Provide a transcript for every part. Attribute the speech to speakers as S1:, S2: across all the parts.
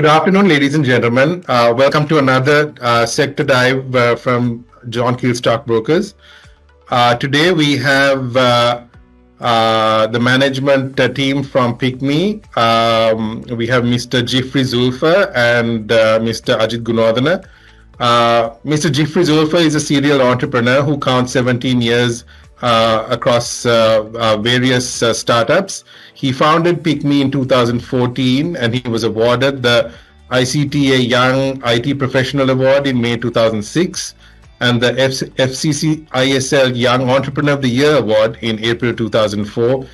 S1: Good afternoon, ladies and gentlemen. Welcome to another sector dive from John Keel Stockbrokers. Today we have the management team from PickMe. We have Mr. Jiffry Zulfer and Mr. Ajit Gunewardene. Mr. Jiffry Zulfer is a serial entrepreneur who counts 17 years across various startups. He founded PickMe in 2014 and he was awarded the ICTA Young IT Professional Award in May 2006 and the FCC ISL Young Entrepreneur of the Year Award in April 2004,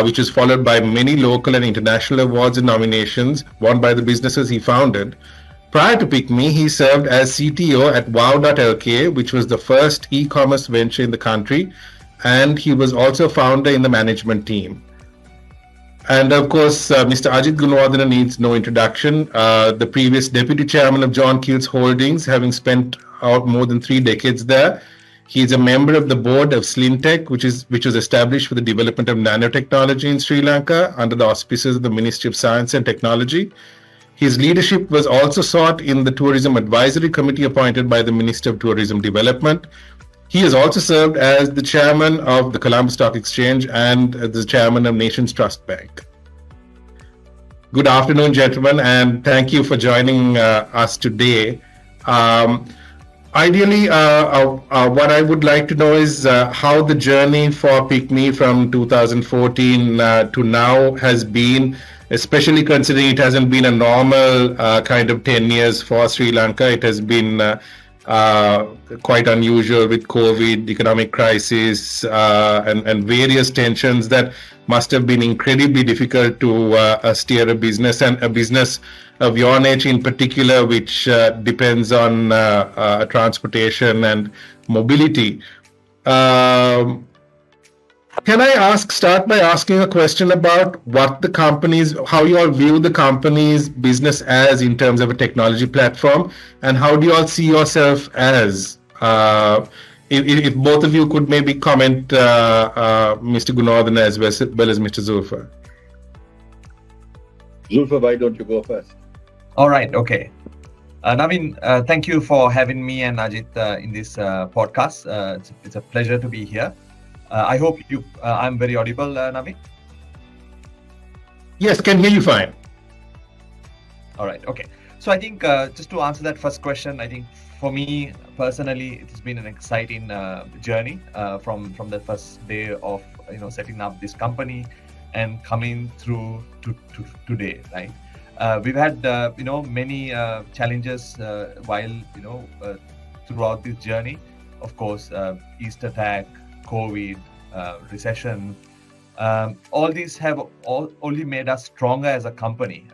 S1: which was followed by many local and international awards and nominations won by the businesses he founded. Prior to PickMe, he served as CTO at Wow.lk, which was the first e-commerce venture in the country, and he was also founder in the management team. And of course, Mr. Ajit Gunewardene needs no introduction. The previous deputy chairman of John Keel's Holdings, having spent out more than 3 decades there. He is a member of the board of Slintech, which was established for the development of nanotechnology in Sri Lanka under the auspices of the Ministry of Science and Technology. His leadership was also sought in the Tourism Advisory Committee appointed by the Minister of Tourism Development. He has also served as the chairman of the Colombo Stock Exchange and the chairman of Nations Trust Bank. Good afternoon, gentlemen, and thank you for joining us today. Ideally, what I would like to know is how the journey for PickMe from 2014 to now has been, especially considering it hasn't been a normal kind of 10 years for Sri Lanka. It has been quite unusual with COVID, economic crisis, and various tensions that must have been incredibly difficult to steer a business, and a business of your nature in particular, which depends on transportation and mobility. Can I start by asking a question about what the company's, how you all view the company's business as in terms of a technology platform, and how do you all see yourself as? If both of you could maybe comment, Mr. Gunewardene as well as Mr. Zulfer.
S2: Zulfer, why don't you go first?
S3: All right, okay. Naveen, thank you for having me and Ajit in this podcast. It's a pleasure to be here. I hope I'm very audible, Naveen.
S1: Yes, can hear you fine.
S3: All right, okay. So I think just to answer that first question, I think for me personally, it has been an exciting journey from the first day of setting up this company and coming through to today, right? We've had many challenges while throughout this journey. Of course, East attack, COVID, recession, all these have only made us stronger as a company.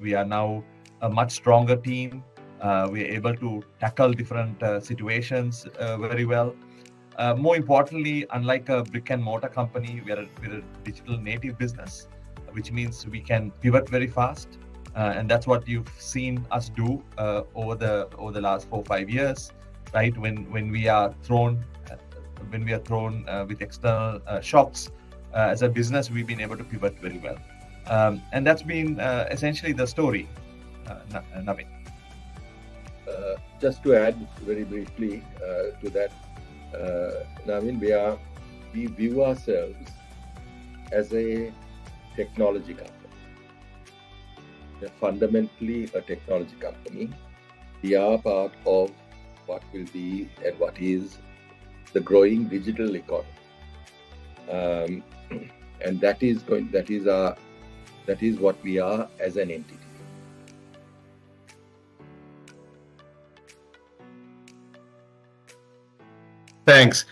S3: We are now a much stronger team. We are able to tackle different situations very well. More importantly, unlike a brick and mortar company, we're a digital native business, which means we can pivot very fast. And that's what you've seen us do over the last 4-5 years, right? When we are thrown with external shocks, as a business, we've been able to pivot very well. And that's been essentially the story, Naveen.
S2: Just to add very briefly to that, Naveen, we view ourselves as a technology company. We're fundamentally a technology company. We are part of what will be and what is the growing digital economy, and that is what we are as an entity.
S1: Thanks.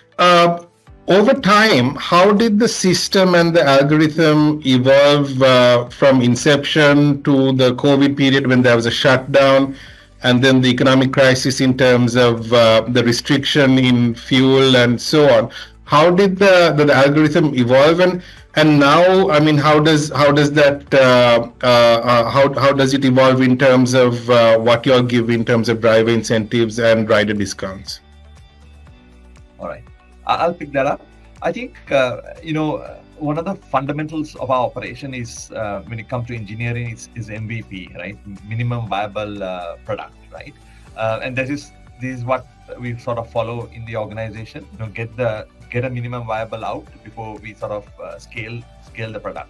S1: Over time, how did the system and the algorithm evolve from inception to the COVID period when there was a shutdown, and then the economic crisis in terms of the restriction in fuel and so on? How did the algorithm evolve, and now, I mean, how does that how does it evolve in terms of what you all give in terms of driver incentives and rider discounts?
S3: All right, I'll pick that up. I think one of the fundamentals of our operation is when it comes to engineering is MVP, right? Minimum viable product, right? And this is what we sort of follow in the organization. Get a minimum viable out before we sort of scale the product.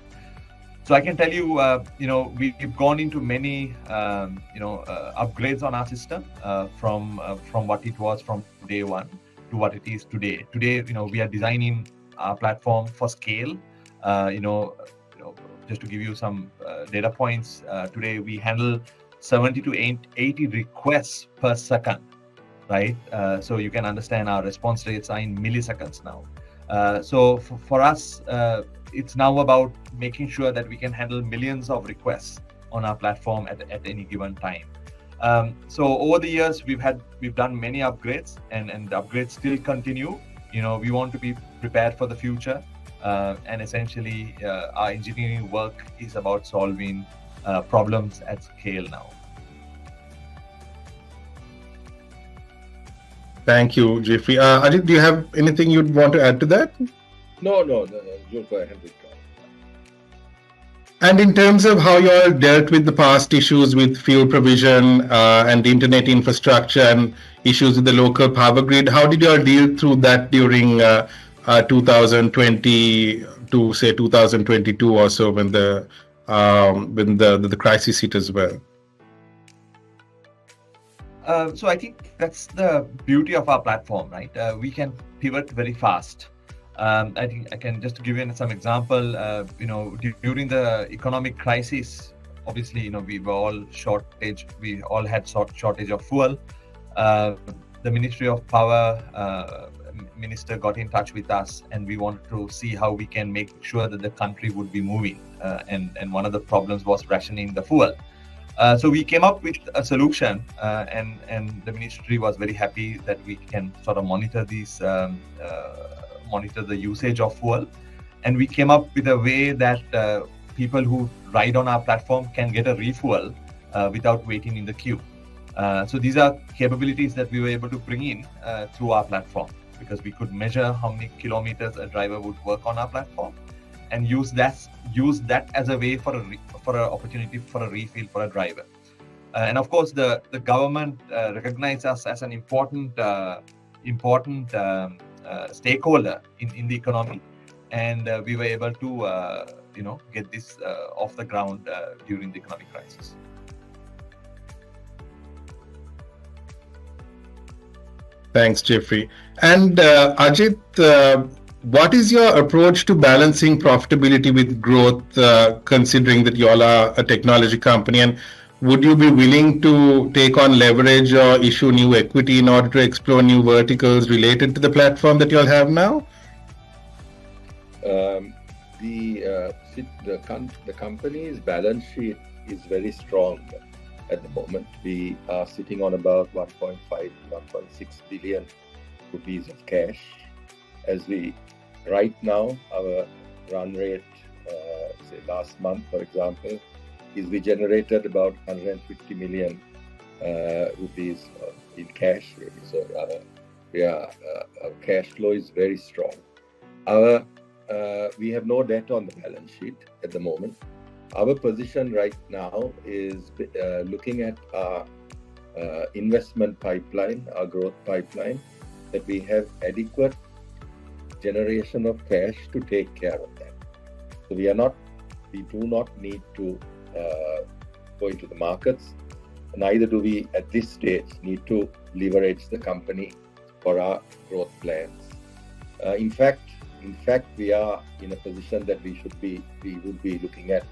S3: So I can tell you, we've gone into many, upgrades on our system from what it was from day one to what it is today. Today, we are designing our platform for scale. Just to give you some data points, today we handle 70 to 80 requests per second, right? So you can understand our response rates are in milliseconds now. So for us, it's now about making sure that we can handle millions of requests on our platform at any given time. So over the years, we've done many upgrades, and the upgrades still continue. We want to be prepared for the future, and essentially, our engineering work is about solving problems at scale now.
S1: Thank you, Jiffry. Ajit, do you have anything you'd want to add to that?
S2: No, Zulfer, I have it.
S1: And in terms of how you all dealt with the past issues with fuel provision and the internet infrastructure and issues with the local power grid, how did you all deal through that during 2020 to say 2022 or so when the crisis hit as well?
S3: So I think that's the beauty of our platform, right? We can pivot very fast. I think I can just give you some example. During the economic crisis, obviously, we were all shortage. We all had shortage of fuel. The Ministry of Power minister got in touch with us, and we wanted to see how we can make sure that the country would be moving. And one of the problems was rationing the fuel. So we came up with a solution, and the ministry was very happy that we can sort of monitor the usage of fuel, and we came up with a way that people who ride on our platform can get a refuel without waiting in the queue. So these are capabilities that we were able to bring in through our platform, because we could measure how many kilometers a driver would work on our platform, and use that as a way for an opportunity for a refill for a driver. And of course, the government recognized us as an important stakeholder in the economy, and we were able to get this off the ground during the economic crisis.
S1: Thanks, Jiffry. And Ajit, what is your approach to balancing profitability with growth, considering that you all are a technology company? And would you be willing to take on leverage or issue new equity in order to explore new verticals related to the platform that you all have now?
S2: The company's balance sheet is very strong at the moment. We are sitting on about 1.5, 1.6 billion rupees of cash. Right now, our run rate, say last month, for example, is we generated about 150 million rupees in cash. So our cash flow is very strong. We have no debt on the balance sheet at the moment. Our position right now is looking at our investment pipeline, our growth pipeline, that we have adequate generation of cash to take care of that. So we do not need to go into the markets. Neither do we at this stage need to leverage the company for our growth plans. In fact, we are in a position that we would be looking at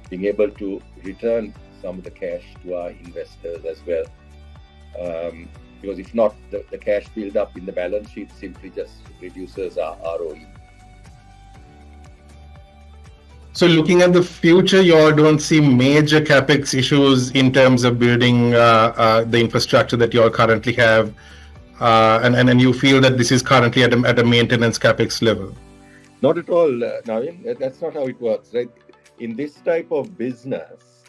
S2: being able to return some of the cash to our investors as well. Because if not, the cash build up in the balance sheet simply just reduces our ROE.
S1: So looking at the future, you all don't see major capex issues in terms of building the infrastructure that you all currently have, and you feel that this is currently at a maintenance capex level?
S2: Not at all, Naveen. That's not how it works, right? In this type of business,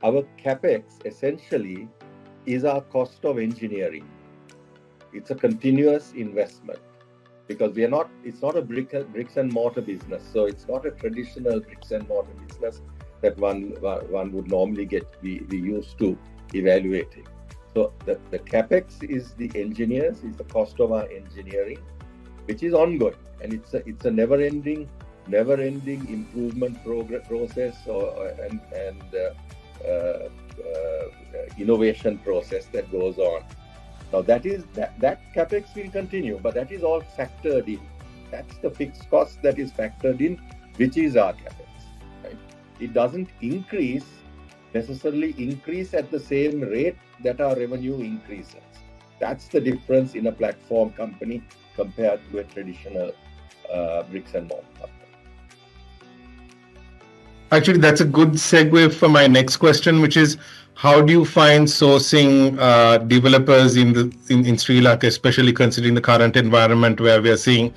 S2: our capex essentially is our cost of engineering. It's a continuous investment. because it's not a bricks and mortar business. So it's not a traditional bricks and mortar business that one would normally be used to evaluating. So the capex is the engineers, is the cost of our engineering, which is ongoing, and it's a never-ending improvement process and innovation process that goes on. Now that capex will continue, but that is all factored in. That's the fixed cost that is factored in, which is our capex. Right? It doesn't necessarily increase at the same rate that our revenue increases. That's the difference in a platform company compared to a traditional bricks and mortar company.
S1: Actually, that's a good segue for my next question, which is, how do you find sourcing developers in Sri Lanka, especially considering the current environment where we are seeing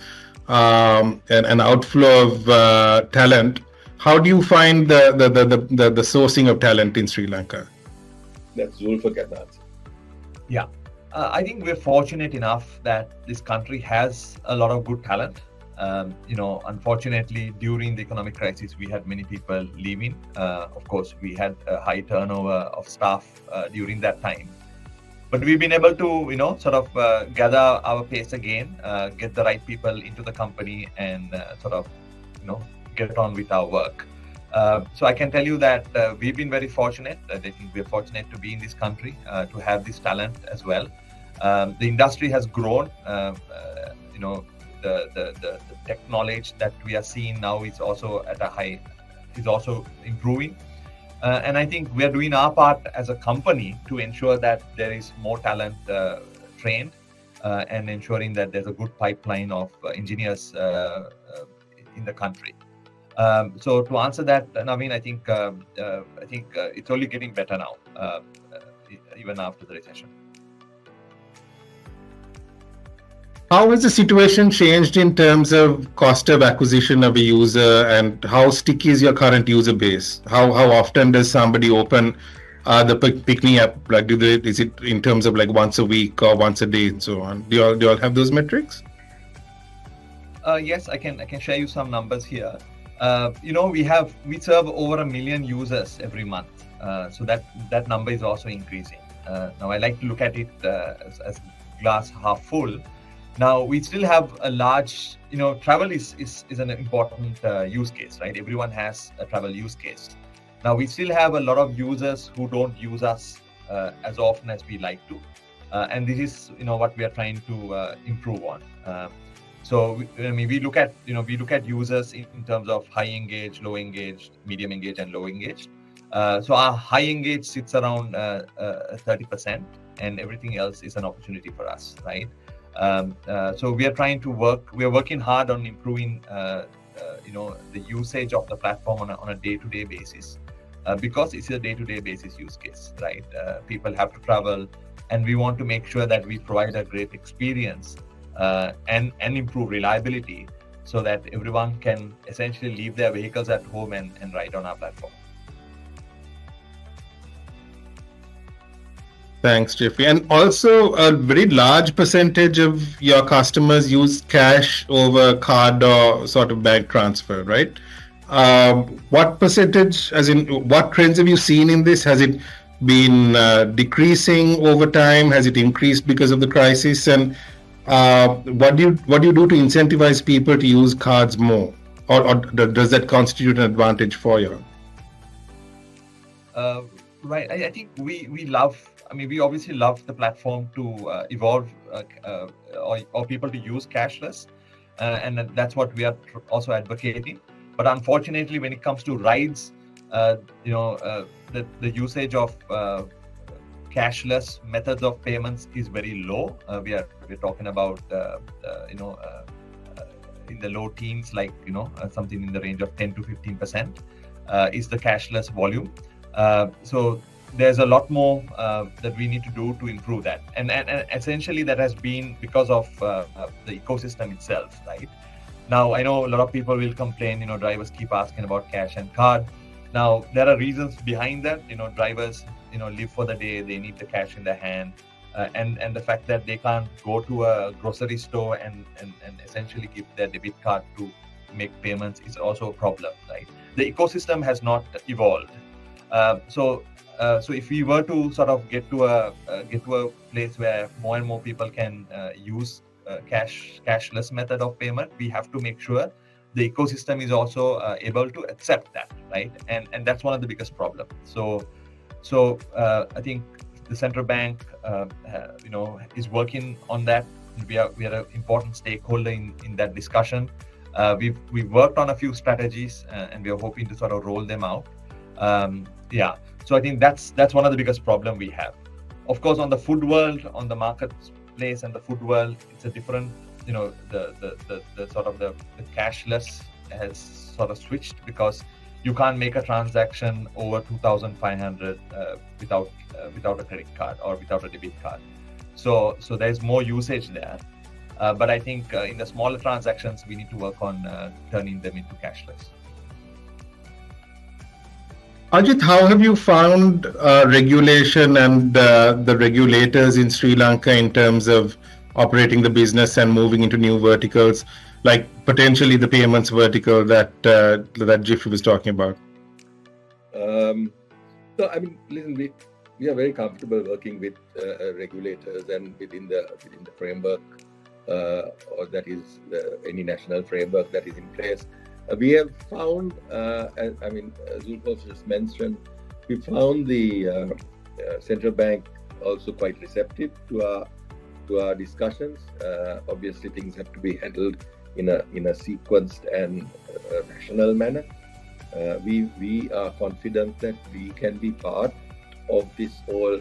S1: an outflow of talent? How do you find the sourcing of talent in Sri Lanka?
S2: That's Zulfer can answer.
S3: Yeah, I think we're fortunate enough that this country has a lot of good talent. Unfortunately, during the economic crisis, we had many people leaving. Of course, we had a high turnover of staff during that time. But we've been able to, gather our pace again, get the right people into the company, and get on with our work. So I can tell you that we've been very fortunate. I think we're fortunate to be in this country, to have this talent as well. The industry has grown. The tech knowledge that we are seeing now is also improving. And I think we are doing our part as a company to ensure that there is more talent trained and ensuring that there's a good pipeline of engineers in the country. So to answer that, Naveen, I think it's only getting better now, even after the recession.
S1: How has the situation changed in terms of cost of acquisition of a user, and how sticky is your current user base? How often does somebody open the PickMe app? Like, is it in terms of like once a week or once a day and so on? Do you all have those metrics?
S3: Yes, I can share you some numbers here. We serve over 1 million users every month, so that number is also increasing. Now I like to look at it as glass half full. Now we still have a large, travel is an important use case, right? Everyone has a travel use case. Now we still have a lot of users who don't use us as often as we like to, and this is what we are trying to improve on. So we look at users in terms of high engaged, low engaged, medium engaged, and low engaged. So our high engaged sits around 30%, and everything else is an opportunity for us, right? So we are working hard on improving the usage of the platform on a day-to-day basis, because it's a day-to-day basis use case, right? People have to travel, and we want to make sure that we provide a great experience and improve reliability, so that everyone can essentially leave their vehicles at home and ride on our platform.
S1: Thanks, Jiffry. And also, a very large percentage of your customers use cash over card or sort of bank transfer, right? What percentage, as in what trends have you seen in this? Has it been decreasing over time? Has it increased because of the crisis? And what do you do to incentivize people to use cards more? Or does that constitute an advantage for you?
S3: Right. I think we obviously love the platform to evolve or people to use cashless, and that's what we are also advocating. But unfortunately, when it comes to rides, the usage of cashless methods of payments is very low. We're talking about in the low teens, like something in the range of 10 to 15% is the cashless volume. So there's a lot more that we need to do to improve that, and essentially that has been because of the ecosystem itself, right? Now I know a lot of people will complain, drivers keep asking about cash and card. Now there are reasons behind that. Drivers live for the day, they need the cash in their hand. and the fact that they can't go to a grocery store and essentially give their debit card to make payments is also a problem, right? The ecosystem has not evolved. So if we were to sort of get to a place where more and more people can use cashless method of payment, we have to make sure the ecosystem is also able to accept that, right? And that's one of the biggest problems. So I think the central bank, is working on that. We are an important stakeholder in that discussion. We've worked on a few strategies, and we are hoping to sort of roll them out. So I think that's one of the biggest problem we have. Of course, on the food world, on the marketplace and the food world, it's a different, the sort of the cashless has sort of switched, because you can't make a transaction over 2,500 without a credit card or without a debit card. So there's more usage there. But I think in the smaller transactions, we need to work on turning them into cashless.
S1: Ajit, how have you found regulation and the regulators in Sri Lanka in terms of operating the business and moving into new verticals, like potentially the payments vertical that Jiffry was talking about?
S2: So, I mean, listen, we are very comfortable working with regulators and within the framework, or that is any national framework that is in place. We have found, Zulfer just mentioned, we found the central bank also quite receptive to our discussions. Obviously, things have to be handled in a sequenced and rational manner. We are confident that we can be part of this whole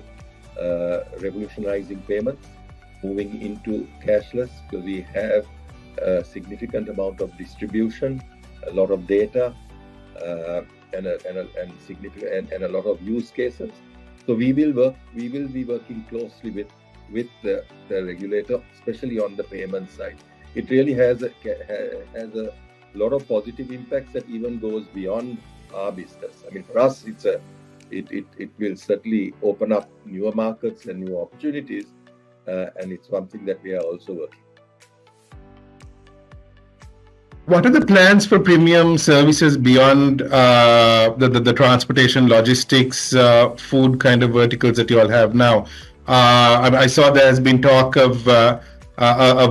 S2: revolutionizing payments, moving into cashless, because we have a significant amount of distribution, a lot of data, and a lot of use cases. So we will be working closely with the regulator, especially on the payment side. It really has a lot of positive impacts that even goes beyond our business. I mean, for us, it will certainly open up newer markets and new opportunities, and it's something that we are also working.
S1: What are the plans for premium services beyond the transportation, logistics, food kind of verticals that you all have now? I saw there has been talk of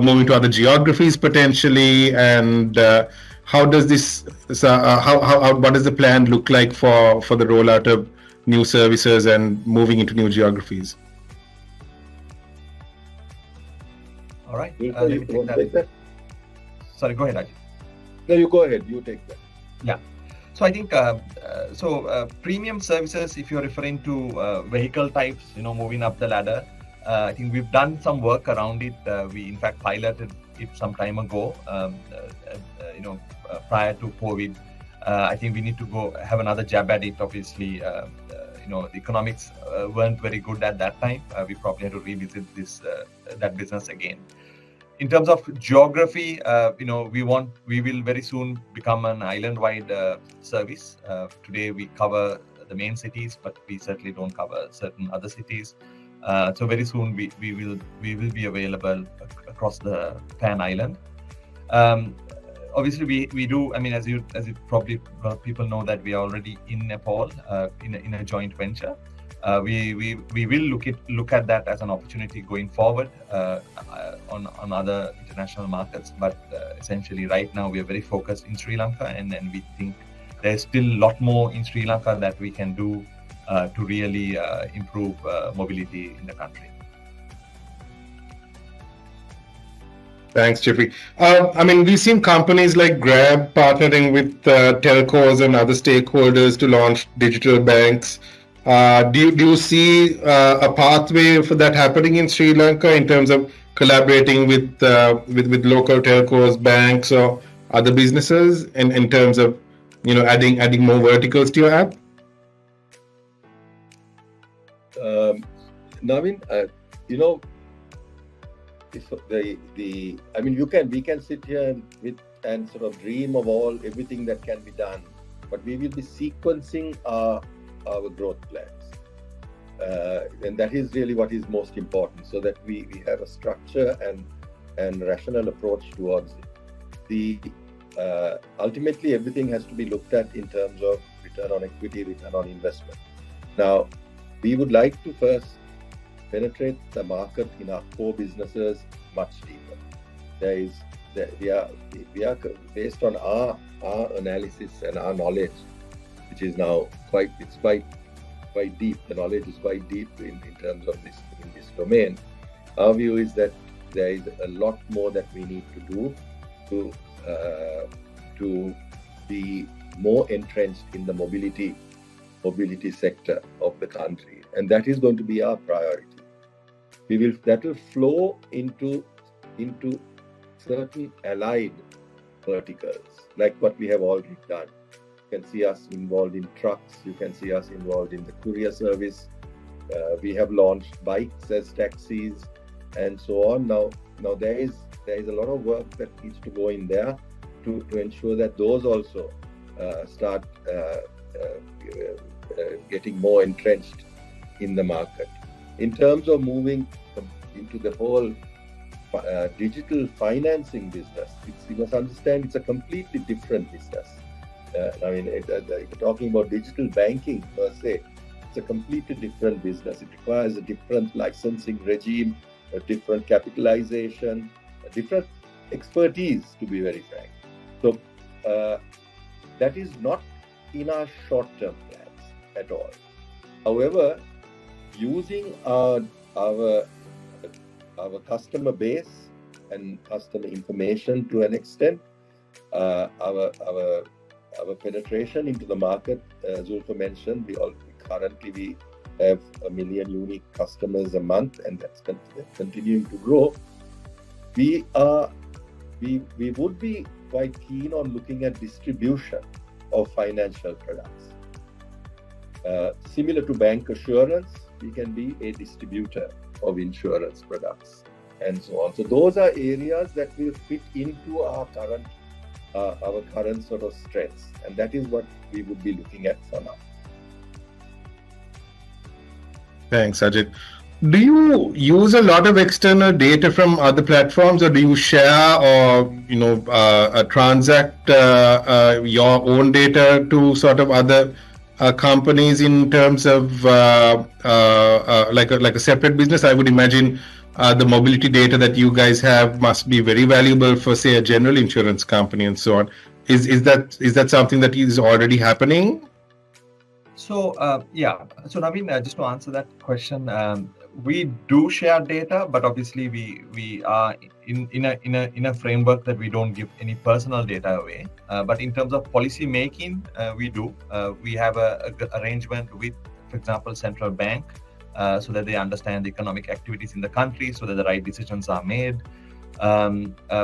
S1: moving to other geographies potentially, and how does this? What does the plan look like for the rollout of new services and moving into new geographies?
S3: All right. Let me take that. Sorry, go ahead, Ajit.
S2: No, you go ahead. You take that.
S3: Yeah. So I think premium services, if you're referring to vehicle types, moving up the ladder, I think we've done some work around it. We in fact piloted it some time ago, prior to COVID. I think we need to go have another jab at it. Obviously, the economics weren't very good at that time. We probably had to revisit that business again. In terms of geography, we will very soon become an island-wide service. Today we cover the main cities, but we certainly don't cover certain other cities. So very soon we will be available across the Pan Island. Obviously we do. I mean, as you probably people know that we are already in Nepal in a joint venture. We will look at that as an opportunity going forward on other international markets, but essentially right now we are very focused in Sri Lanka, and we think there's still a lot more in Sri Lanka that we can do to really improve mobility in the country.
S1: Thanks, Jiffry. I mean, we've seen companies like Grab partnering with telcos and other stakeholders to launch digital banks. Do you see a pathway for that happening in Sri Lanka in terms of collaborating with local telcos, banks, or other businesses in terms of adding more verticals to your app?
S2: Naveen, we can sit here and sort of dream of everything that can be done, but we will be sequencing our growth plans. And that is really what is most important, so that we have a structure and rational approach towards it. Ultimately, everything has to be looked at in terms of return on equity, return on investment. Now, we would like to first penetrate the market in our core businesses much deeper. We are based on our analysis and our knowledge, which is now quite deep. The knowledge is quite deep in terms of this domain. Our view is that there is a lot more that we need to do to be more entrenched in the mobility sector of the country, and that is going to be our priority. That will flow into certain allied verticals, like what we have already done. You can see us involved in trucks. You can see us involved in the courier service. We have launched bikes as taxis, and so on. Now there is a lot of work that needs to go in there to ensure that those also start getting more entrenched in the market. In terms of moving into the whole digital financing business, you must understand it's a completely different business. If you're talking about digital banking per se, it's a completely different business. It requires a different licensing regime, a different capitalization, a different expertise, to be very frank. So that is not in our short-term plans at all. However, using our customer base and customer information to an extent, our penetration into the market, Zulfer mentioned, we currently have 1 million unique customers a month, and that's continuing to grow. We would be quite keen on looking at distribution of financial products. Similar to bank assurance, we can be a distributor of insurance products and so on. So those are areas that will fit into our current sort of strengths, and that is what we would be looking at for now.
S1: Thanks, Ajit. Do you use a lot of external data from other platforms, or do you share or transact your own data to sort of other companies in terms of like a separate business? I would imagine the mobility data that you guys have must be very valuable for, say, a general insurance company and so on. Is that something that is already happening?
S3: So So Naveen, just to answer that question, we do share data, but obviously we are in a framework that we don't give any personal data away. But in terms of policy making, we do. We have a arrangement with, for example, central bank, so that they understand the economic activities in the country, so that the right decisions are made.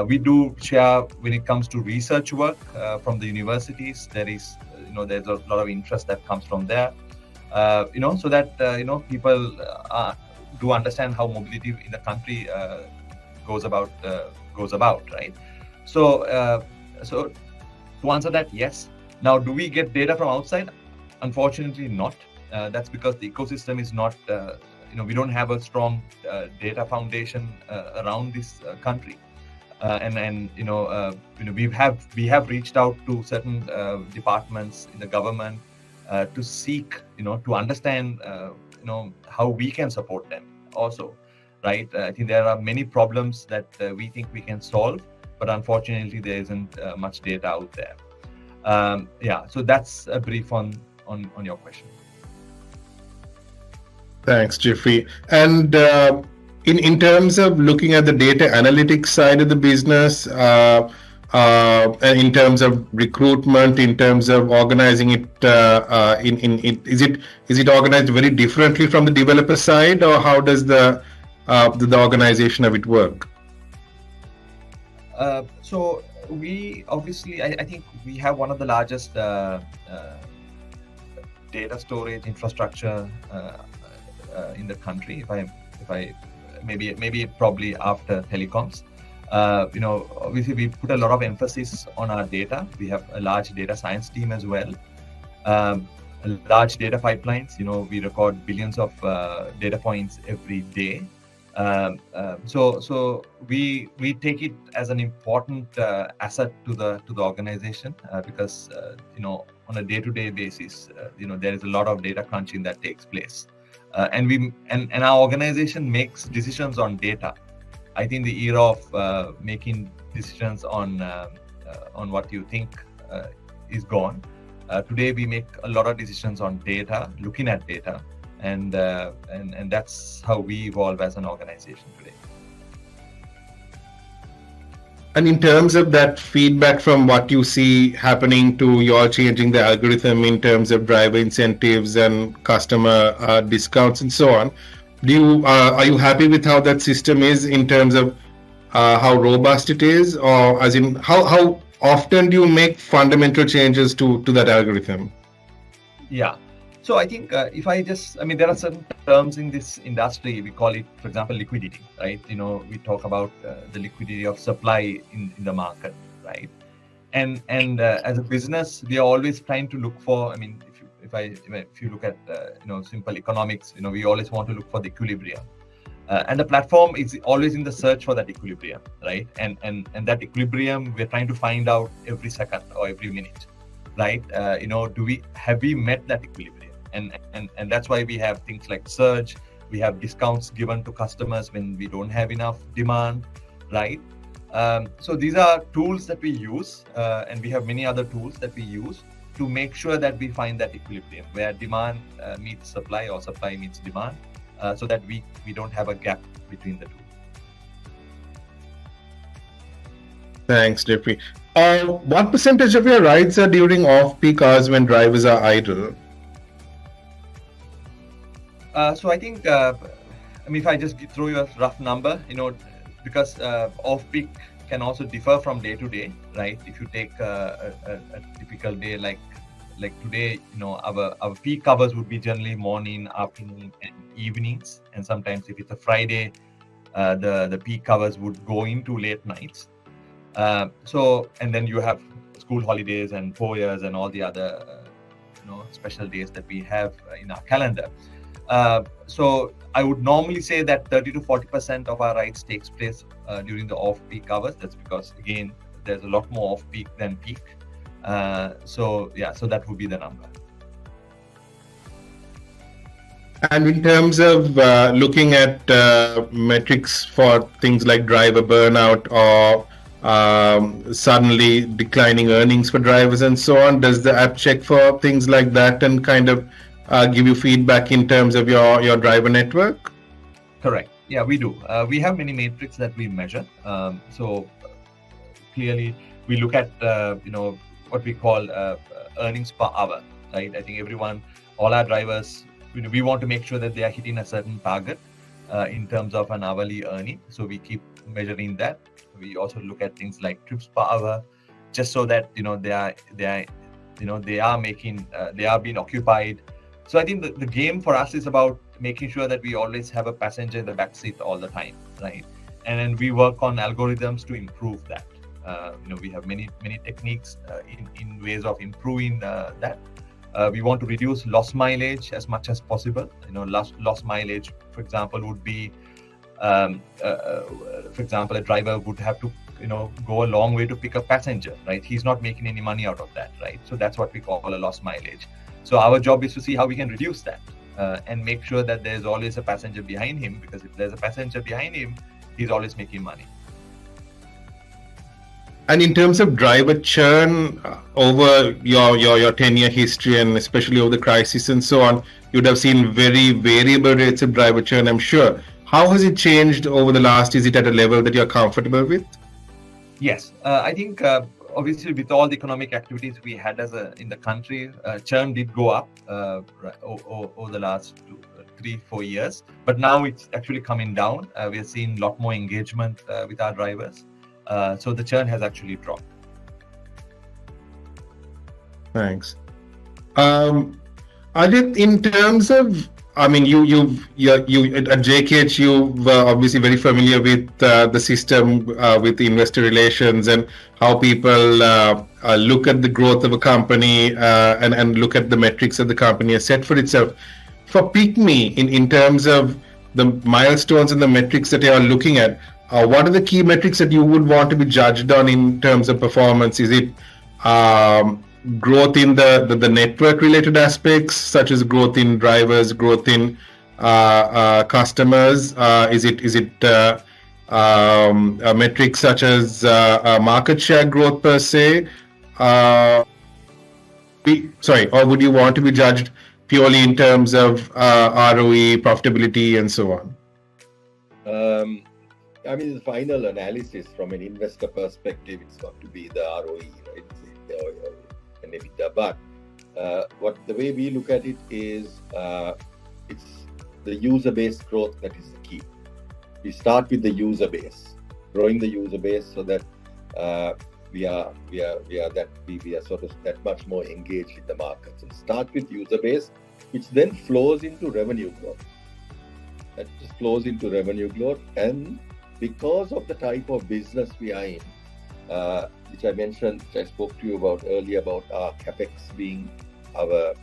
S3: We do share when it comes to research work from the universities. There's a lot of interest that comes from there. So that people do understand how mobility in the country goes about, right? So to answer that, yes. Now, do we get data from outside? Unfortunately, not. That's because the ecosystem is not. We don't have a strong data foundation around this country, and we have reached out to certain departments in the government to seek, to understand, how we can support them also, right? I think there are many problems that we think we can solve, but unfortunately there isn't much data out there. So that's a brief on your question.
S1: Thanks, Jiffry. And in terms of looking at the data analytics side of the business, and in terms of recruitment, in terms of organizing it, is it organized very differently from the developer side, or how does the organization of it work?
S3: So we obviously, I think we have one of the largest data storage infrastructure in the country. If I maybe probably after telecoms. Obviously we put a lot of emphasis on our data. We have a large data science team as well. large data pipelines. We record billions of data points every day. So we take it as an important asset to the organization, because on a day-to-day basis, there is a lot of data crunching that takes place, and our organization makes decisions on data. I think the era of making decisions on what you think is gone. Today we make a lot of decisions on data, looking at data, and that's how we evolve as an organization today.
S1: And in terms of that feedback from what you see happening to your changing the algorithm in terms of driver incentives and customer discounts and so on, are you happy with how that system is in terms of how robust it is, or as in how often do you make fundamental changes to that algorithm?
S3: Yeah. So I think there are certain terms in this industry. We call it, for example, liquidity, right? We talk about the liquidity of supply in the market, right? And as a business, we are always trying to look for. If you look at simple economics, we always want to look for the equilibrium, and the platform is always in the search for that equilibrium, right? And that equilibrium we're trying to find out every second or every minute, right? Have we met that equilibrium? And that's why we have things like surge. We have discounts given to customers when we don't have enough demand, right? So these are tools that we use, and we have many other tools that we use to make sure that we find that equilibrium where demand meets supply or supply meets demand, so that we don't have a gap between the two.
S1: Thanks, Jiffry. What percentage of your rides are during off-peak hours when drivers are idle?
S3: So I think, if I just throw you a rough number, because off-peak can also differ from day to day, right? If you take a typical day like today, our peak hours would be generally morning, afternoon, and evenings. And sometimes if it's a Friday, the peak hours would go into late nights. And then you have school holidays and 4 years and all the other special days that we have in our calendar. So I would normally say that 30 to 40% of our rides takes place during the off-peak hours. That's because, again, there's a lot more off-peak than peak. So that would be the number.
S1: And in terms of looking at metrics for things like driver burnout or suddenly declining earnings for drivers and so on, does the app check for things like that and kind of give you feedback in terms of your driver network?
S3: Correct. Yeah, we do. We have many metrics that we measure. So clearly, we look at what we call earnings per hour, right? I think all our drivers, we want to make sure that they are hitting a certain target in terms of an hourly earning. So we keep measuring that. We also look at things like trips per hour, just so that they are being occupied. So I think the game for us is about making sure that we always have a passenger in the backseat all the time, right? And then we work on algorithms to improve that. We have many techniques in ways of improving that. We want to reduce loss mileage as much as possible. Loss mileage, for example, would be, for example, a driver would have to go a long way to pick a passenger, right? He's not making any money out of that, right? So that's what we call a loss mileage. So our job is to see how we can reduce that and make sure that there's always a passenger behind him, because if there's a passenger behind him, he's always making money.
S1: And in terms of driver churn over your 10-year history, and especially over the crisis and so on, you'd have seen very variable rates of driver churn, I'm sure. How has it changed over the last? Is it at a level that you're comfortable with?
S3: Yes, I think obviously with all the economic activities we had in the country, churn did go up over the last 3-4 years, but now it's actually coming down. We are seeing a lot more engagement with our drivers, so the churn has actually dropped.
S1: Thanks. Ajit, in terms of, you at JKH, you were obviously very familiar with the system, with investor relations and how people look at the growth of a company and look at the metrics that the company has set for itself. For PickMe, in terms of the milestones and the metrics that you are looking at, what are the key metrics that you would want to be judged on in terms of performance? Is it growth in the network related aspects, such as growth in drivers, growth in customers? Is it metrics such as market share growth per se? Or would you want to be judged purely in terms of ROE, profitability, and so on?
S2: I mean, the final analysis from an investor perspective, it's got to be the ROE, right? And EBITDA. But the way we look at it is it's the user base growth that is the key. We start with the user base, growing the user base so that we are sort of that much more engaged in the market. So start with user base, which then flows into revenue growth. That just flows into revenue growth, and because of the type of business we are in, which I mentioned, which I spoke to you about earlier, about our capex being our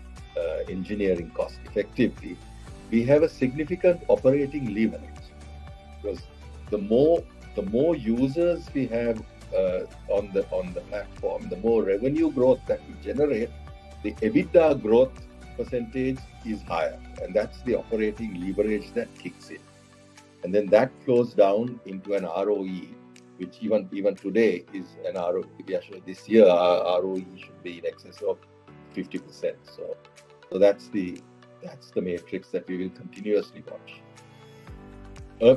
S2: engineering cost effectively, we have a significant operating leverage. Because the more users we have on the platform, the more revenue growth that we generate, the EBITDA growth percentage is higher, and that's the operating leverage that kicks in, and then that flows down into an ROE, which even today is an ROE. This year our ROE should be in excess of 50%. So that's the matrix that we will continuously watch.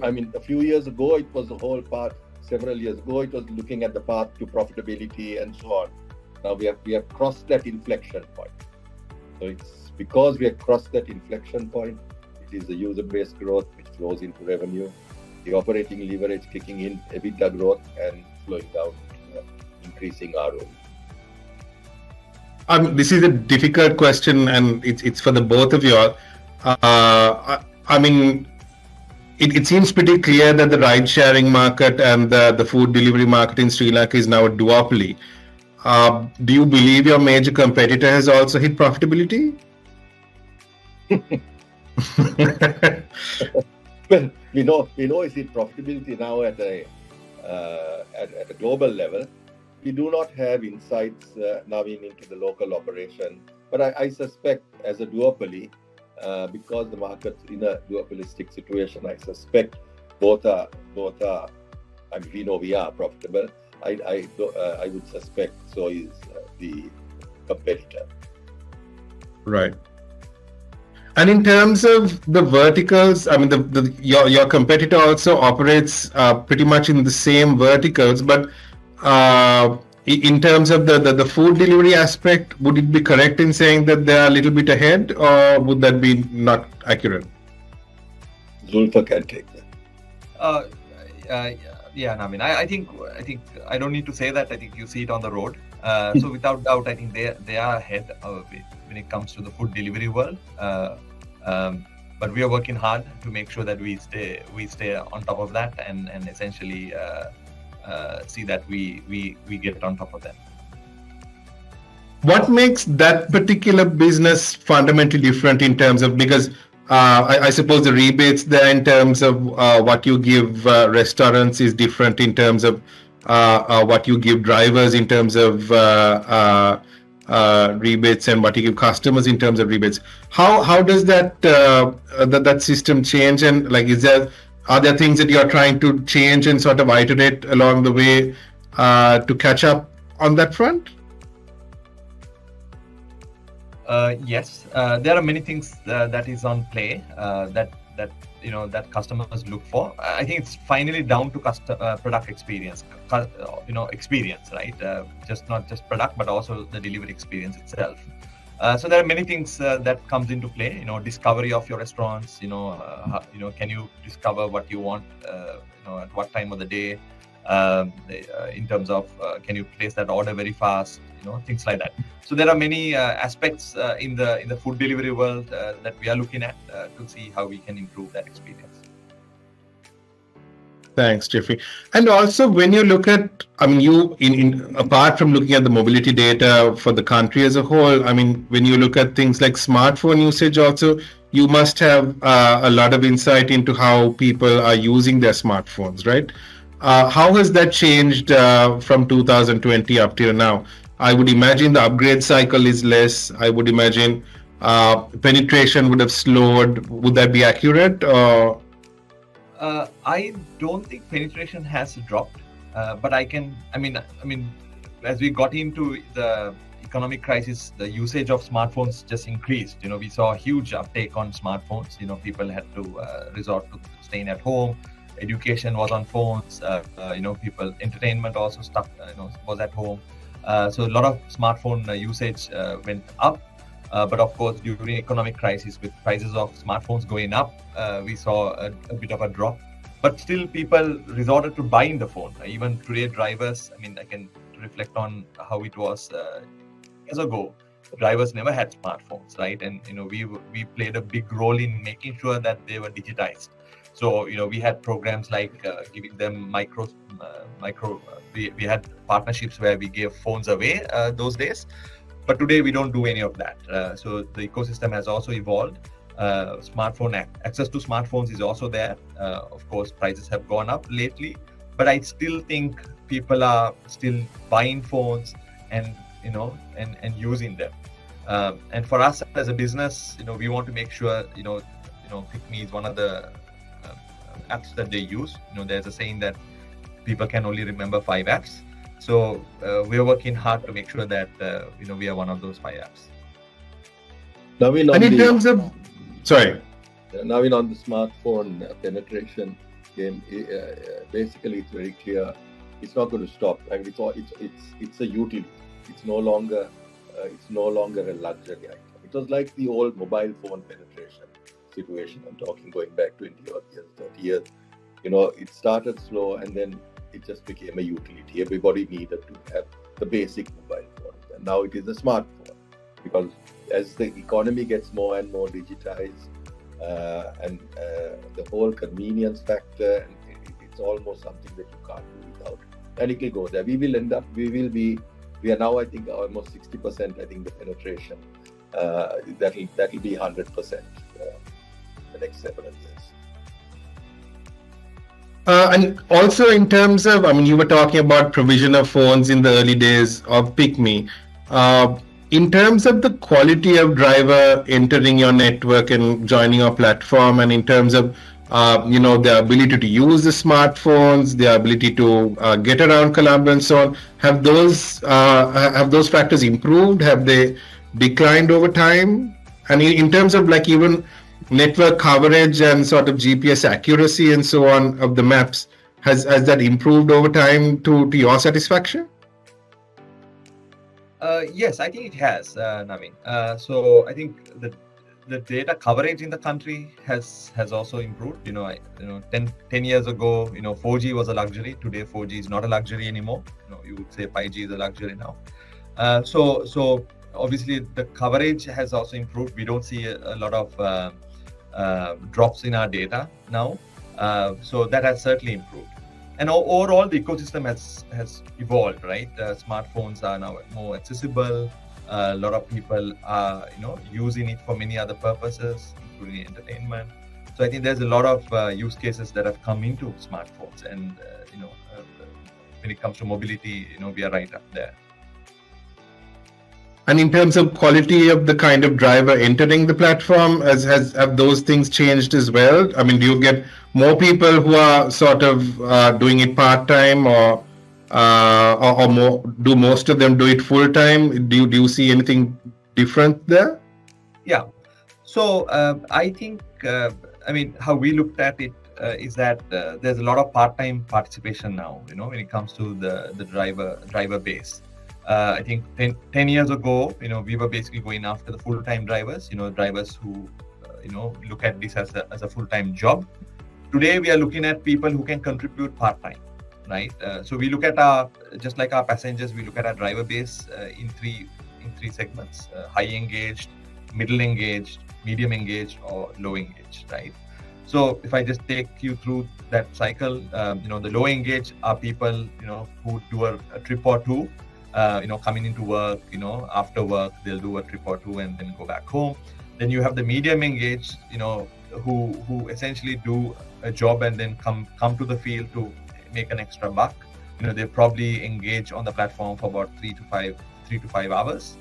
S2: I mean, a few years ago, it was the whole part. Several years ago, it was looking at the path to profitability and so on. Now we have crossed that inflection point. So it's because we have crossed that inflection point, it is the user base growth which flows into revenue, the operating leverage kicking in, EBITDA growth, and flowing down into increasing ROE.
S1: This is a difficult question, and it's for the both of you all. I mean, it seems pretty clear that the ride-sharing market and the food delivery market in Sri Lanka is now a duopoly. Do you believe your major competitor has also hit profitability?
S2: Well, we know it's hit profitability now at a global level. We do not have insights now into the local operation, but I suspect as a duopoly, because the market's in a duopolistic situation, I suspect both are. I mean, we know we are profitable. I would suspect so is the competitor.
S1: Right. And in terms of the verticals, I mean, your competitor also operates pretty much in the same verticals, but in terms of the food delivery aspect, would it be correct in saying that they are a little bit ahead, or would that be not accurate?
S2: Zulfer can take that.
S3: Yeah, I mean, I think I don't need to say that. I think you see it on the road. So without doubt, I think they are ahead of it when it comes to the food delivery world. But we are working hard to make sure that we stay on top of that and essentially see that we get on top of that.
S1: What makes that particular business fundamentally different in terms of, because I suppose the rebates there in terms of what you give restaurants is different in terms of what you give drivers in terms of rebates and what you give customers in terms of rebates. How does that system change, and like are there things that you are trying to change and sort of iterate along the way to catch up on that front?
S3: Yes, there are many things that is on play that customers look for. I think it's finally down to product experience, experience, right? Not just product, but also the delivery experience itself. So there are many things that comes into play. Discovery of your restaurants. Can you discover what you want? At what time of the day? In terms of can you place that order very fast? Things like that. So there are many aspects in the food delivery world that we are looking at to see how we can improve that experience.
S1: Thanks, Jiffry. And also, when you look at, I mean, apart from looking at the mobility data for the country as a whole, I mean, when you look at things like smartphone usage, also, you must have a lot of insight into how people are using their smartphones, right? How has that changed from 2020 up till now? I would imagine the upgrade cycle is less. I would imagine penetration would have slowed. Would that be accurate?
S3: I don't think penetration has dropped, but I mean, as we got into the economic crisis, the usage of smartphones just increased. We saw a huge uptake on smartphones. People had to resort to staying at home. Education was on phones. People entertainment also stuff was at home. So a lot of smartphone usage went up. But of course, during economic crisis, with prices of smartphones going up, we saw a bit of a drop. But still, people resorted to buying the phone. Even today, drivers, I can reflect on how it was years ago. Drivers never had smartphones, right? And we played a big role in making sure that they were digitized. So we had programs like giving them we had partnerships where we gave phones away those days. But today we don't do any of that. So the ecosystem has also evolved. Access to smartphones is also there. Of course, prices have gone up lately, but I still think people are still buying phones and using them. And for us as a business, we want to make sure PickMe is one of the apps that they use. There's a saying that people can only remember 5 apps. So we're working hard to make sure that we are one of those 5 apps.
S2: Naveen,
S1: and in terms of, sorry.
S2: Naveen, on the smartphone penetration game, basically it's very clear. It's not going to stop. I mean, it's a utility. It's no longer a luxury item. It was like the old mobile phone penetration situation. I'm talking going back 20 odd years, 30 years. It started slow and then it just became a utility. Everybody needed to have the basic mobile phone. And now it is a smartphone. Because as the economy gets more and more digitized, and the whole convenience factor, it's almost something that you can't do without. And it will go there. We are now, I think, almost 60%, I think, the penetration. That'll be 100% the next several years.
S1: And also in terms of, you were talking about provision of phones in the early days of PickMe. In terms of the quality of driver entering your network and joining your platform, and in terms of the ability to use the smartphones, the ability to get around Colombo and so on, have those factors improved? Have they declined over time? And in terms of even network coverage and sort of GPS accuracy and so on of the maps, has that improved over time to your satisfaction?
S3: Yes, I think it has, Naveen. So I think the data coverage in the country has also improved. 10 years ago, 4G was a luxury. Today, 4G is not a luxury anymore. You would say 5G is a luxury now. So obviously the coverage has also improved. We don't see a lot of drops in our data now. So that has certainly improved. And overall, the ecosystem has evolved, right? Smartphones are now more accessible. A lot of people are, using it for many other purposes, including entertainment. So I think there's a lot of use cases that have come into smartphones, and when it comes to mobility, we are right up there.
S1: And in terms of quality of the kind of driver entering the platform, have those things changed as well? Do you get more people who are sort of doing it part-time, or more? Do most of them do it full-time? Do you see anything different there?
S3: Yeah. So I think, how we looked at it is that there's a lot of part-time participation now, when it comes to the driver base. I think 10 years ago, we were basically going after the full-time drivers, drivers who, look at this as a full-time job. Today, we are looking at people who can contribute part-time, right? So we look at just like our passengers, we look at our driver base in three segments: high engaged, middle engaged, medium engaged, or low engaged, right? So if I just take you through that cycle, the low engaged are people, who do a trip or two, coming into work, after work, they'll do a trip or two and then go back home. Then you have the medium engaged, who essentially do a job and then come to the field to make an extra buck. They probably engage on the platform for about 3 to 5 hours.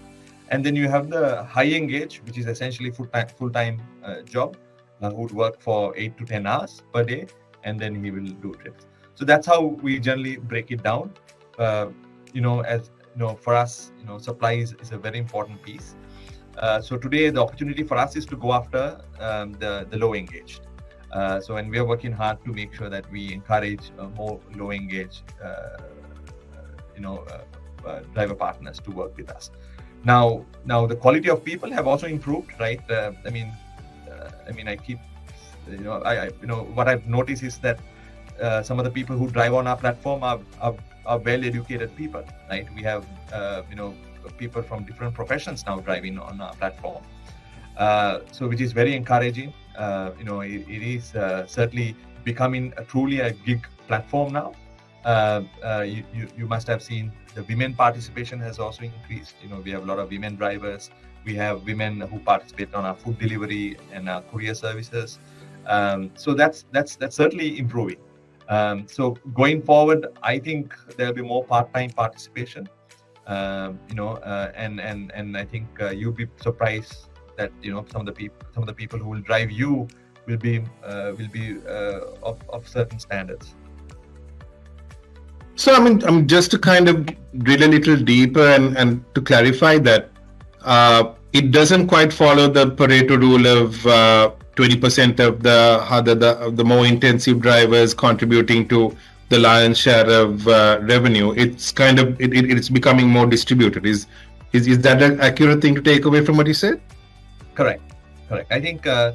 S3: And then you have the high engage, which is essentially full-time job, who would work for 8 to 10 hours per day, and then he will do trips. So that's how we generally break it down. For us, supply is a very important piece. So today the opportunity for us is to go after the low engaged. And we are working hard to make sure that we encourage more low engaged, driver partners to work with us. Now the quality of people have also improved, right? I keep, what I've noticed is that some of the people who drive on our platform are well-educated people, right? We have, people from different professions now driving on our platform. So which is very encouraging. It is certainly becoming truly a gig platform now. You must have seen the women participation has also increased. We have a lot of women drivers. We have women who participate on our food delivery and our courier services. So that's certainly improving. So going forward, I think there'll be more part-time participation. And I think you'll be surprised that some of the people who will drive you will be of certain standards.
S1: So, just to kind of drill a little deeper and to clarify that, it doesn't quite follow the Pareto rule of 20% of the more intensive drivers contributing to the lion's share of revenue. It's kind of it's becoming more distributed. Is that an accurate thing to take away from what you said?
S3: Correct. I think the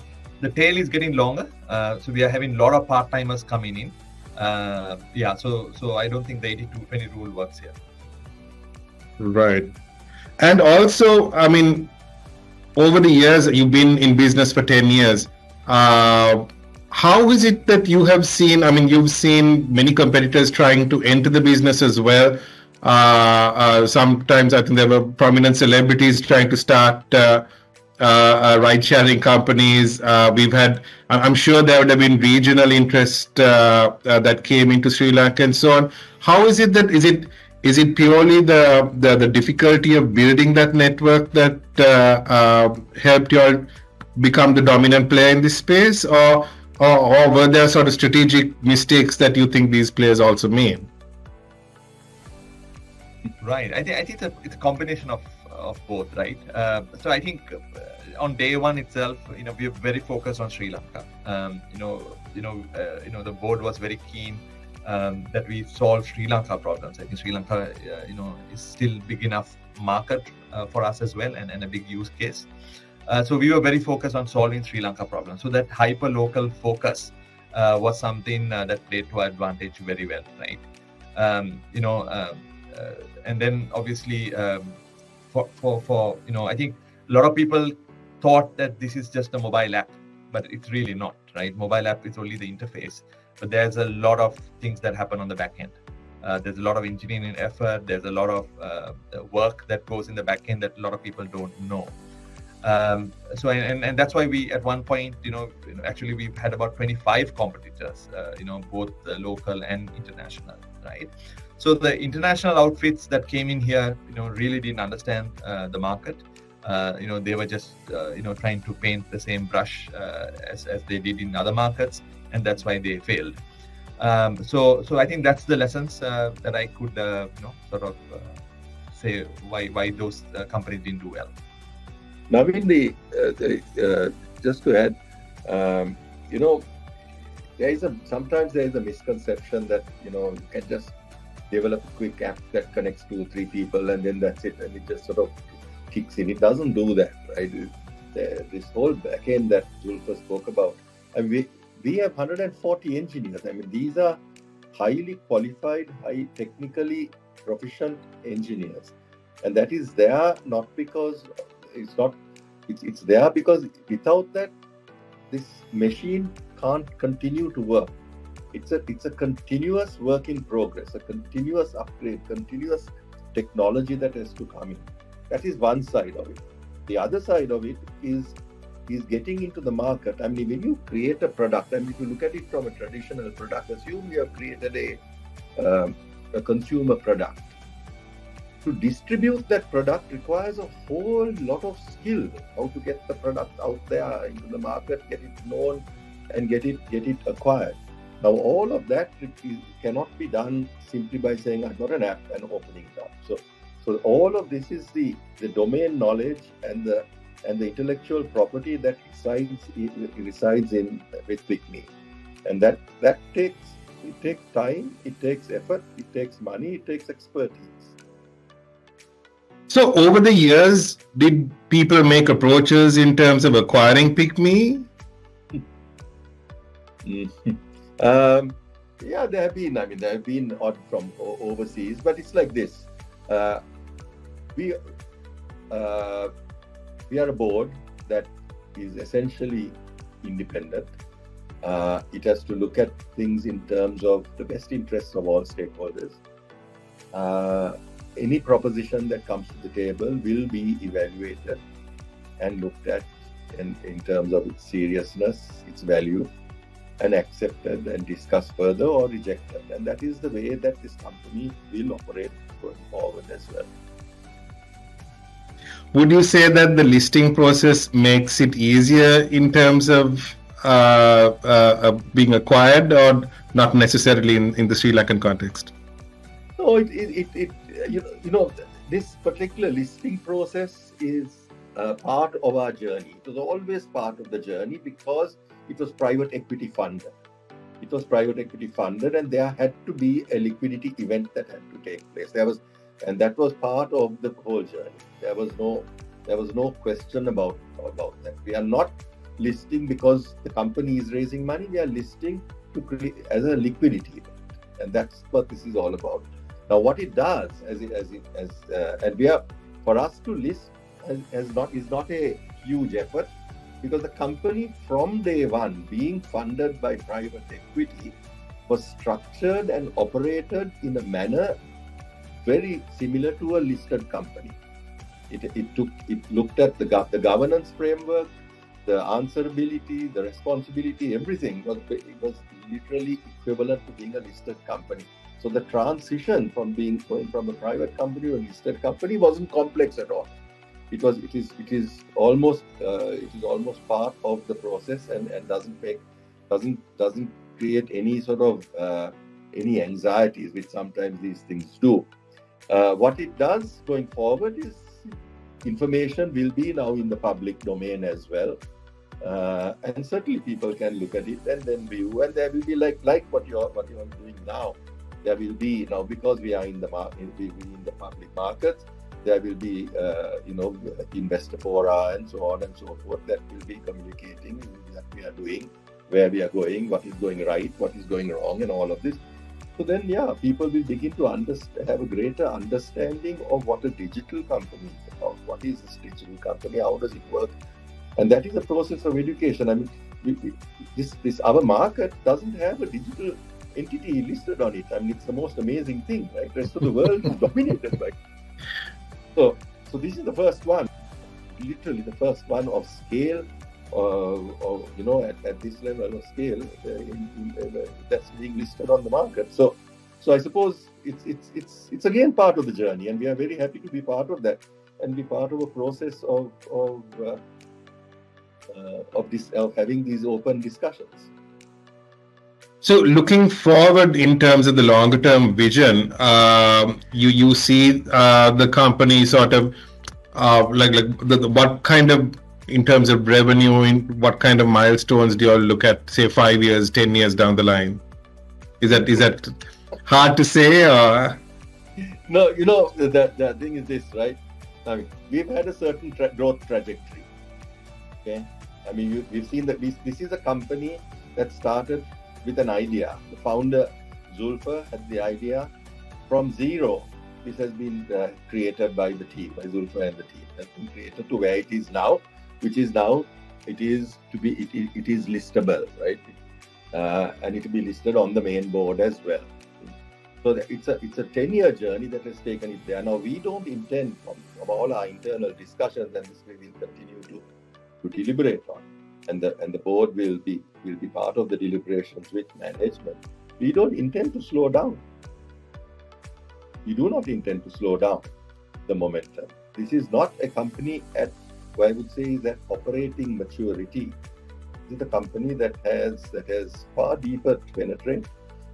S3: tail is getting longer. So we are having a lot of part-timers coming in. So I don't think the 80-20 rule works here.
S1: Right. And also, over the years, you've been in business for 10 years. How is it that you have seen, you've seen many competitors trying to enter the business as well. Sometimes I think there were prominent celebrities trying to start ride-sharing companies. I'm sure there would have been regional interest that came into Sri Lanka and so on. How is it that, is it purely the difficulty of building that network that helped you all become the dominant player in this space, or were there sort of strategic mistakes that you think these players also made?
S3: Right. I think it's a combination of both, right? So I think on day one itself, we were very focused on Sri Lanka. The board was very keen that we solve Sri Lanka problems. I think Sri Lanka, is still big enough market for us as well, and a big use case. So we were very focused on solving Sri Lanka problems. So that hyper-local focus was something that played to our advantage very well, right? And then obviously, for I think a lot of people thought that this is just a mobile app, but it's really not, right? Mobile app is only the interface, but there's a lot of things that happen on the back end. There's a lot of engineering effort. There's a lot of work that goes in the back end that a lot of people don't know. So that's why we at one point, actually we've had about 25 competitors, both local and international, right? So the international outfits that came in here, really didn't understand the market. They were just, trying to paint the same brush as they did in other markets, and that's why they failed. So I think that's the lessons that I could, say why those companies didn't do well.
S2: Naveen, just to add, sometimes there is a misconception that you can just develop a quick app that connects 2 or 3 people and then that's it, and it just sort of kicks in. It doesn't do that, right? This whole backend that Zulfer spoke about, and we have 140 engineers. these are highly qualified, high technically proficient engineers, and that is there not because it's there because without that, this machine can't continue to work. It's a continuous work in progress, a continuous upgrade, continuous technology that has to come in. That is one side of it. The other side of it is getting into the market. I mean, when you create a product, I mean, if you look at it from a traditional product, assume you have created a consumer product. To distribute that product requires a whole lot of skill, how to get the product out there into the market, get it known, and get it acquired. Now, all of that cannot be done simply by saying, I've got an app and opening it up. So all of this is the domain knowledge and the intellectual property that resides in with PickMe. And that takes time, it takes effort, it takes money, it takes expertise.
S1: So over the years, did people make approaches in terms of acquiring PickMe?
S2: Yeah, there have been. I mean, there have been odd from overseas, but it's like this. We are a board that is essentially independent. It has to look at things in terms of the best interests of all stakeholders. Any proposition that comes to the table will be evaluated and looked at in terms of its seriousness, its value, and accepted and discussed further or rejected. And that is the way that this company will operate going forward as well.
S1: Would you say that the listing process makes it easier in terms of being acquired, or not necessarily in the Sri Lankan context?
S2: No, this particular listing process is part of our journey. It was always part of the journey because it was private equity funded. It was private equity funded, and there had to be a liquidity event that had to take place. And that was part of the whole journey. There was no question about that. We are not listing because the company is raising money. We are listing as a liquidity event, and that's what this is all about. Now, what it does, for us to list is not a huge effort, because the company from day one, being funded by private equity, was structured and operated in a manner very similar to a listed company. It looked at the governance framework, the answerability, the responsibility, everything was literally equivalent to being a listed company. So the transition from going from a private company to a listed company wasn't complex at all. It is almost part of the process, and doesn't create any sort of any anxieties, which sometimes these things do. What it does going forward is information will be now in the public domain as well, and certainly people can look at it and then view, and there will be like what you're doing now. There will be now, because we are in the public markets. There will be, investor fora and so on and so forth that will be communicating that we are doing, where we are going, what is going right, what is going wrong, and all of this. So then, people will begin to have a greater understanding of what a digital company is about. What is this digital company? How does it work? And that is a process of education. I mean, this our market doesn't have a digital entity listed on it. I mean, it's the most amazing thing, right? The rest of the world is dominated by it. So this is the first one, literally the first one of scale, at this level of scale that's being listed on the market. So I suppose it's again part of the journey, and we are very happy to be part of that and be part of a process of having these open discussions.
S1: So looking forward in terms of the longer term vision, you see the company sort of what kind of, in terms of revenue, what kind of milestones do you all look at, say 5 years, 10 years down the line? Is that hard to say? Or?
S2: No, the thing is this, right? I mean, we've had a certain growth trajectory. Okay, I mean, we've seen that this is a company that started with an idea. The founder, Zulfer, had the idea from zero. This has been created by the team, by Zulfer and the team. It has been created to where it is now, which is now it is listable, right? and it will be listed on the main board as well. So it's a 10-year journey that has taken it there. Now we don't intend, from all our internal discussions, and this we will continue to deliberate on, and the board will be part of the deliberations with management. We don't intend to slow down. We do not intend to slow down the momentum. This is not a company at what I would say is at operating maturity. This is a company that has far deeper to penetrate,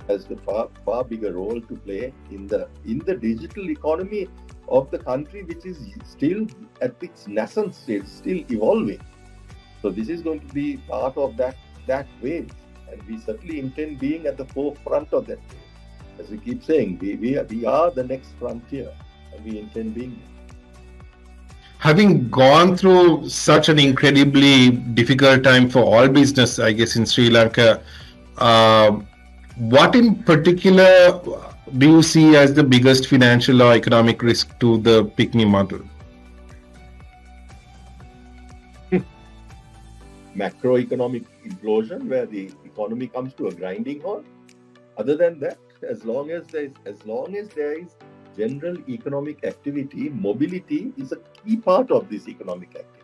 S2: has the far bigger role to play in the digital economy of the country, which is still at its nascent stage, still evolving. So this is going to be part of that wave, and we certainly intend being at the forefront of that wave. As we keep saying, we are the next frontier, and we intend being there.
S1: Having gone through such an incredibly difficult time for all business, I guess, in Sri Lanka, what in particular do you see as the biggest financial or economic risk to the PickMe model?
S2: Macroeconomic implosion, where the economy comes to a grinding halt. Other than that, as long as there is general economic activity, mobility is a key part of this economic activity.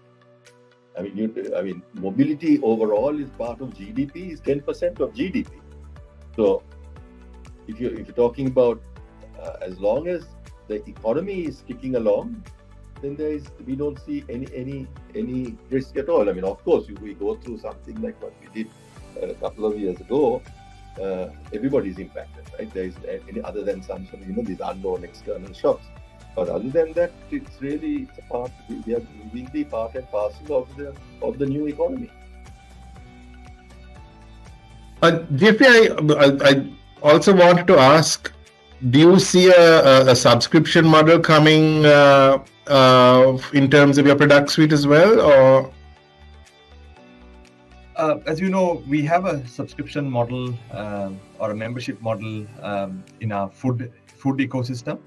S2: I mean, mobility overall is part of GDP, is 10% of GDP. So, if you're talking about as long as the economy is ticking along, then we don't see any risk at all. I mean, of course, if we go through something like what we did a couple of years ago, everybody's impacted, right? There is other than some these unknown external shocks. But other than that, it's a part. We will be part and parcel of the new economy.
S1: Jiffry, I also wanted to ask: do you see a subscription model coming in terms of your product suite as well, or?
S3: As you know, we have a subscription model or a membership model in our food ecosystem.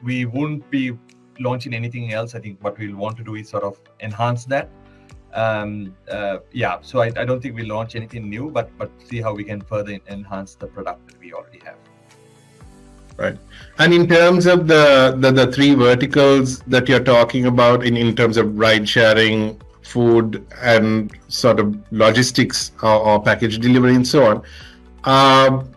S3: We won't be launching anything else. I think what we'll want to do is sort of enhance that. So I don't think we'll launch anything new, but see how we can further enhance the product that we already have.
S1: Right. And in terms of the three verticals that you're talking about in terms of ride sharing, food, and sort of logistics or package delivery and so on,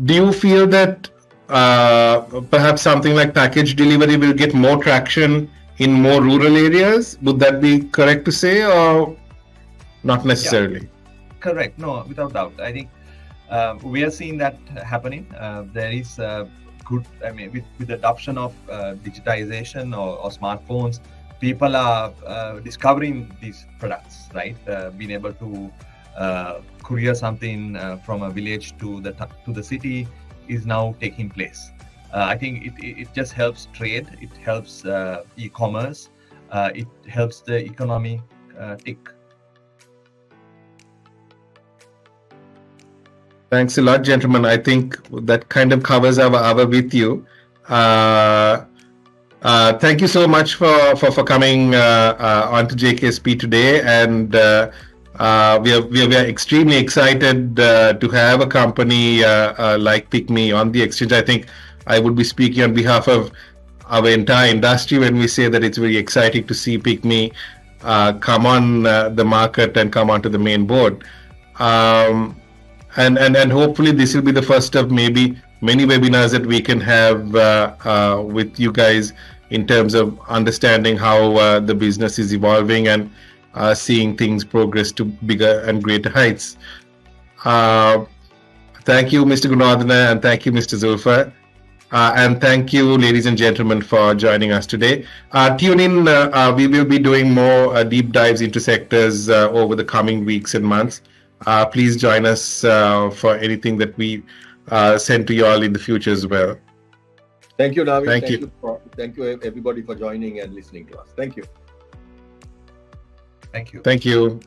S1: do you feel that perhaps something like package delivery will get more traction in more rural areas? Would that be correct to say, or not necessarily?
S3: Yeah, correct. No, without doubt. I think we are seeing that happening. There is good, I mean, with the adoption of digitization or smartphones, people are discovering these products, right? Being able to courier something from a village to the city is now taking place. I think it just helps trade. It helps e-commerce. It helps the economy tick.
S1: Thanks a lot, gentlemen. I think that kind of covers our hour with you. Thank you so much for coming on to JKSP today, and we are extremely excited to have a company like PickMe on the exchange. I think I would be speaking on behalf of our entire industry when we say that it's very exciting to see PickMe come on the market and come onto the main board. And hopefully this will be the first of maybe many webinars that we can have with you guys in terms of understanding how the business is evolving and seeing things progress to bigger and greater heights. Thank you, Mr. Gunewardene, and thank you, Mr. Zulfer. And thank you, ladies and gentlemen, for joining us today. Tune in. We will be doing more deep dives into sectors over the coming weeks and months. Please join us for anything that we send to you all in the future as well.
S2: Thank you, Naveen.
S1: Thank you.
S2: Thank you, everybody, for joining and listening to us. Thank you.
S3: Thank you.
S1: Thank you.